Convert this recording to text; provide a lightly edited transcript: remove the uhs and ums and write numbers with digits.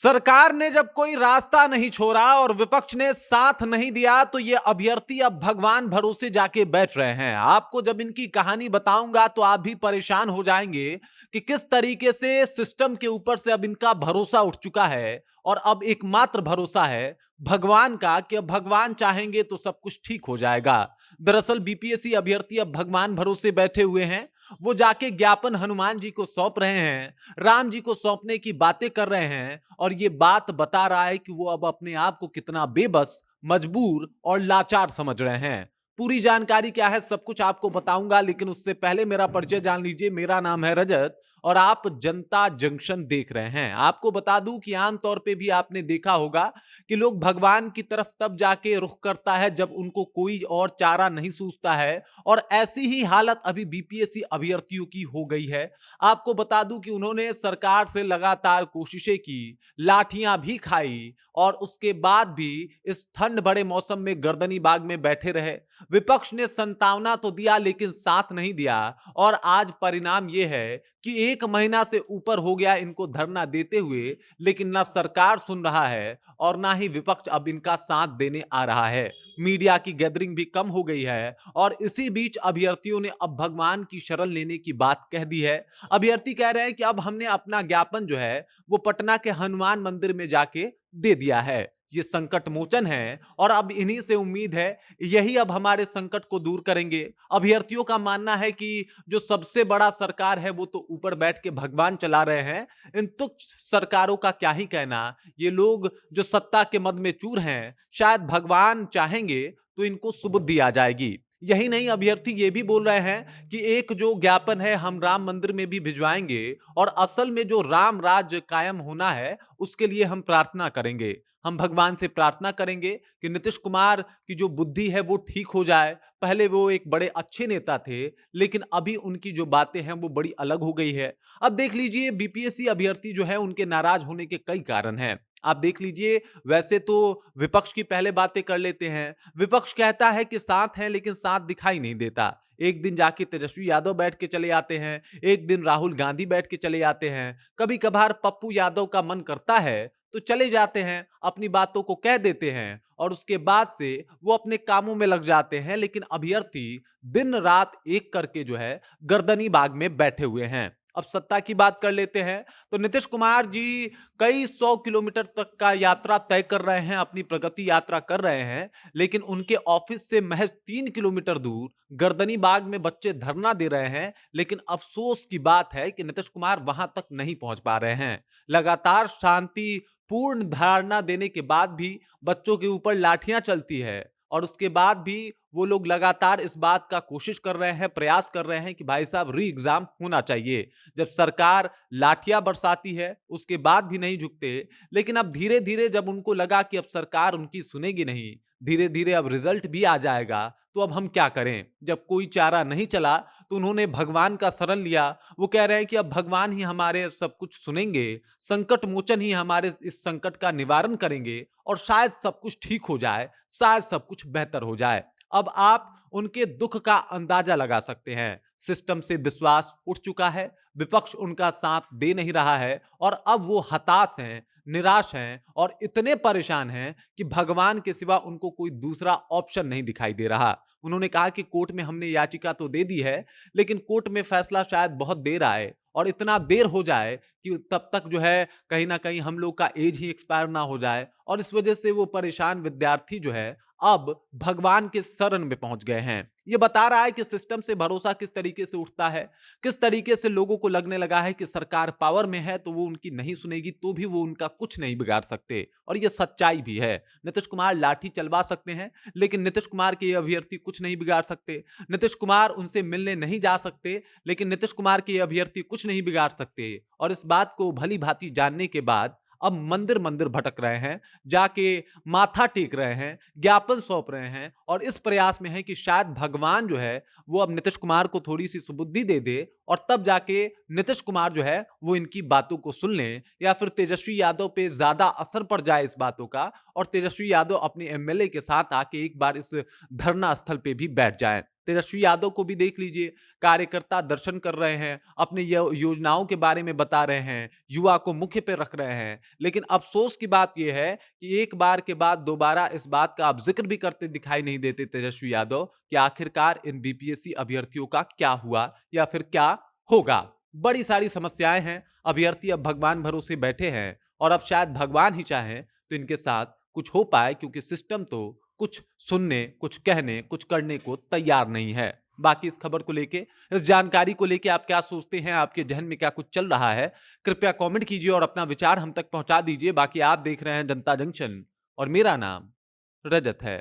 सरकार ने जब कोई रास्ता नहीं छोड़ा और विपक्ष ने साथ नहीं दिया तो ये अभ्यर्थी अब भगवान भरोसे जाके बैठ रहे हैं। आपको जब इनकी कहानी बताऊंगा तो आप भी परेशान हो जाएंगे कि किस तरीके से सिस्टम के ऊपर से अब इनका भरोसा उठ चुका है और अब एकमात्र भरोसा है भगवान का कि अब भगवान चाहेंगे तो सब कुछ ठीक हो जाएगा। दरअसल बीपीएससी अभ्यर्थी अब भगवान भरोसे बैठे हुए हैं। वो जाके ज्ञापन हनुमान जी को सौंप रहे हैं, राम जी को सौंपने की बातें कर रहे हैं और ये बात बता रहा है कि वो अब अपने आप को कितना बेबस, मजबूर और लाचार समझ रहे हैं। पूरी जानकारी क्या है सब कुछ आपको बताऊंगा, लेकिन उससे पहले मेरा परिचय जान लीजिए। मेरा नाम है रजत और आप जनता जंक्शन देख रहे हैं। आपको बता दूं कि आमतौर पे भी आपने देखा होगा कि लोग भगवान की तरफ तब जाके रुख करता है जब उनको कोई और चारा नहीं सूझता है, और ऐसी ही हालत अभी बीपीएससी अभ्यर्थियों की हो गई है। आपको बता दूं कि उन्होंने सरकार से लगातार कोशिशें की, लाठियां भी खाई और उसके बाद भी इस ठंड भरे मौसम में गर्दनी बाग में बैठे रहे। विपक्ष ने संतावना तो दिया लेकिन साथ नहीं दिया और आज परिणाम यह है कि 1 महीना से ऊपर हो गया इनको धरना देते हुए, लेकिन ना सरकार सुन रहा है और ना ही विपक्ष अब इनका साथ देने आ रहा है। मीडिया की गैदरिंग भी कम हो गई है और इसी बीच अभ्यर्थियों ने अब भगवान की शरण लेने की बात कह दी है। अभ्यर्थी कह रहे हैं कि अब हमने अपना ज्ञापन जो है वो पटना के हनुमान मंदिर में जाके दे दिया है। ये संकट मोचन है और अब इन्हीं से उम्मीद है, यही अब हमारे संकट को दूर करेंगे। अभ्यर्थियों का मानना है कि जो सबसे बड़ा सरकार है वो तो ऊपर बैठ के भगवान चला रहे हैं, इन तुच्छ सरकारों का क्या ही कहना। ये लोग जो सत्ता के मद में चूर हैं, शायद भगवान चाहेंगे तो इनको सुबुद्धि आ जाएगी। यही नहीं, अभ्यर्थी ये भी बोल रहे हैं कि एक जो ज्ञापन है हम राम मंदिर में भी भिजवाएंगे और असल में जो राम राज्य कायम होना है उसके लिए हम प्रार्थना करेंगे। हम भगवान से प्रार्थना करेंगे कि नीतीश कुमार की जो बुद्धि है वो ठीक हो जाए। पहले वो एक बड़े अच्छे नेता थे, लेकिन अभी उनकी जो बातें हैं वो बड़ी अलग हो गई है। अब देख लीजिए बीपीएससी अभ्यर्थी जो है उनके नाराज होने के कई कारण हैं। आप देख लीजिए, वैसे तो विपक्ष की पहले बातें कर लेते हैं। विपक्ष कहता है कि साथ है लेकिन साथ दिखाई नहीं देता। एक दिन जाके तेजस्वी यादव बैठ के चले आते हैं, एक दिन राहुल गांधी बैठ के चले आते हैं, कभी कभार पप्पू यादव का मन करता है तो चले जाते हैं, अपनी बातों को कह देते हैं और उसके बाद से वो अपने कामों में लग जाते हैं। लेकिन अभ्यर्थी दिन रात एक करके जो है गर्दनी बाग में बैठे हुए हैं। अब सत्ता की बात कर लेते हैं तो नीतीश कुमार जी कई 100 किलोमीटर तक का यात्रा तय कर रहे हैं, अपनी प्रगति यात्रा कर रहे हैं, लेकिन उनके ऑफिस से महज 3 किलोमीटर दूर गर्दनी बाग में बच्चे धरना दे रहे हैं। लेकिन अफसोस की बात है कि नीतीश कुमार वहां तक नहीं पहुंच पा रहे हैं। लगातार शांति पूर्ण धारणा देने के बाद भी बच्चों के ऊपर लाठियां चलती है और उसके बाद भी वो लोग लगातार इस बात का कोशिश कर रहे हैं, प्रयास कर रहे हैं कि भाई साहब री एग्जाम होना चाहिए। जब सरकार लाठियां बरसाती है उसके बाद भी नहीं झुकते। लेकिन अब धीरे धीरे जब उनको लगा कि अब सरकार उनकी सुनेगी नहीं, धीरे धीरे अब रिजल्ट भी आ जाएगा, तो अब हम क्या करें। जब कोई चारा नहीं चला तो उन्होंने भगवान का शरण लिया। वो कह रहे हैं कि अब भगवान ही हमारे सब कुछ सुनेंगे, संकट मोचन ही हमारे इस संकट का निवारण करेंगे और शायद सब कुछ ठीक हो जाए, शायद सब कुछ बेहतर हो जाए। अब आप उनके दुख का अंदाजा लगा सकते हैं। सिस्टम से विश्वास उठ चुका है, विपक्ष उनका साथ दे नहीं रहा है और अब वो हताश हैं, निराश हैं और इतने परेशान हैं कि भगवान के सिवा उनको कोई दूसरा ऑप्शन नहीं दिखाई दे रहा। उन्होंने कहा कि कोर्ट में हमने याचिका तो दे दी है, लेकिन कोर्ट में फैसला शायद बहुत देर आए और इतना देर हो जाए कि तब तक जो है कहीं ना कहीं हम लोग का एज ही एक्सपायर ना हो जाए। और इस वजह से वो परेशान विद्यार्थी जो है अब भगवान के शरण में पहुंच गए हैं। ये बता रहा है कि सिस्टम से भरोसा किस तरीके से उठता है, किस तरीके से लोगों को लगने लगा है कि सरकार पावर में है तो वो उनकी नहीं सुनेगी, तो भी वो उनका कुछ नहीं बिगाड़ सकते। और ये सच्चाई भी है। नीतीश कुमार लाठी चलवा सकते हैं लेकिन नीतीश कुमार के ये अभ्यर्थी कुछ नहीं बिगाड़ सकते। नीतीश कुमार उनसे मिलने नहीं जा सकते लेकिन नीतीश कुमार के ये अभ्यर्थी कुछ नहीं बिगाड़ सकते। और इस बात को भली भांति जानने के बाद अब मंदिर मंदिर भटक रहे हैं, जाके माथा टेक रहे हैं, ज्ञापन सौंप रहे हैं और इस प्रयास में है कि शायद भगवान जो है वो अब नीतीश कुमार को थोड़ी सी सुबुद्धि दे दे और तब जाके नीतीश कुमार जो है वो इनकी बातों को सुन लें, या फिर तेजस्वी यादव पे ज्यादा असर पड़ जाए इस बातों का और तेजस्वी यादव अपने एमएलए के साथ आके एक बार इस धरना स्थल पे भी बैठ जाएं। तेजस्वी यादव को भी देख लीजिए, कार्यकर्ता दर्शन कर रहे हैं, अपने योजनाओं के बारे में बता रहे हैं, युवा को मुख्य पे रख रहे हैं। लेकिन अफसोस की बात यह है कि एक बार के बाद दोबारा इस बात का आप जिक्र भी करते दिखाई नहीं देते तेजस्वी यादव कि आखिरकार इन बीपीएससी अभ्यर्थियों का क्या हुआ या फिर क्या होगा। बड़ी सारी समस्याएं हैं, अभ्यर्थी अब भगवान भरोसे बैठे हैं और अब शायद भगवान ही चाहें तो इनके साथ कुछ हो पाए, क्योंकि सिस्टम तो कुछ सुनने, कुछ कहने, कुछ करने को तैयार नहीं है। बाकी इस खबर को लेके, इस जानकारी को लेके आप क्या सोचते हैं? आपके जहन में क्या कुछ चल रहा है? कृपया कमेंट कीजिए और अपना विचार हम तक पहुंचा दीजिए। बाकी आप देख रहे हैं जनता जंक्शन और मेरा नाम रजत है।